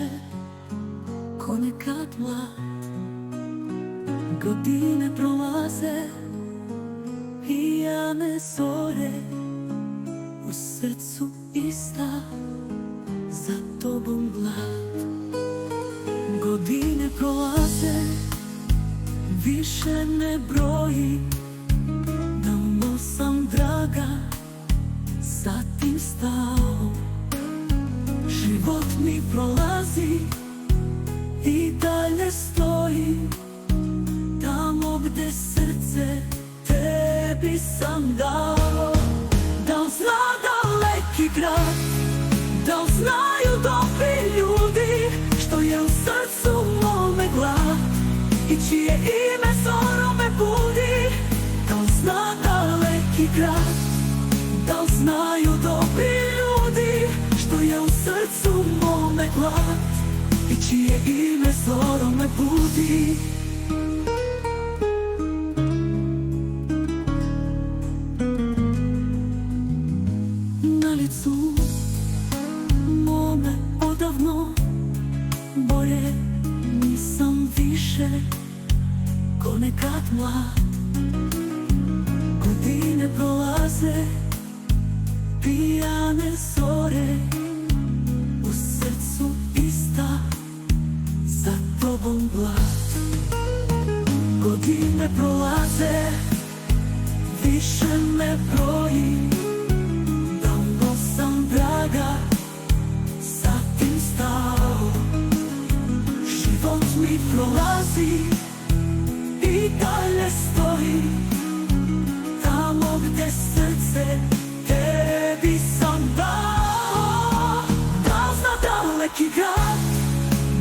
više ko nekad mlad. Godine prolaze, pijane zore, u srcu ista, za tobom glad. Godine prolaze, više ne brojim, davno sam draga sa tim stao. Život mi prolazi i dalje stojim tamo gde srce tebi sam dao. Da li zna daleki grad, da li znaju dobri ljudi što je u srcu mome glad i čije ime zorom me budi? Da li zna daleki grad, da li znaju dobri ljudi što je u srcu mome glad i čije ime zorom me budi? Na licu mome odavno boje nisam više ko nekad mlad. Godine prolaze, pijane zore, u srcu ista, za tobom glad. Godine prolaze, više ne brojim, davno sam draga sa tim stao. Život mi prolazi i dalje stoji tamo gde srce tebi sam dao. Da li zna daleki grad,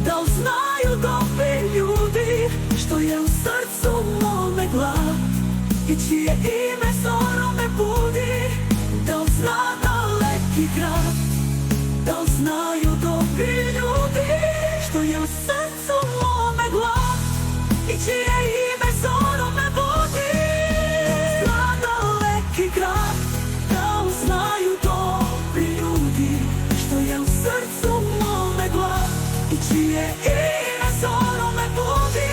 da li znaju dobri ljudi što je u srcu mome glad i čije ime zorom me budi? Da li zna daleki grad, da li znaju dobri ljudi što je u srcu mome glad i čije ime zorom me budi? Zna daleki grad, da li znaju dobri ljudi što je u srcu mome glad i čije ime zorom me budi?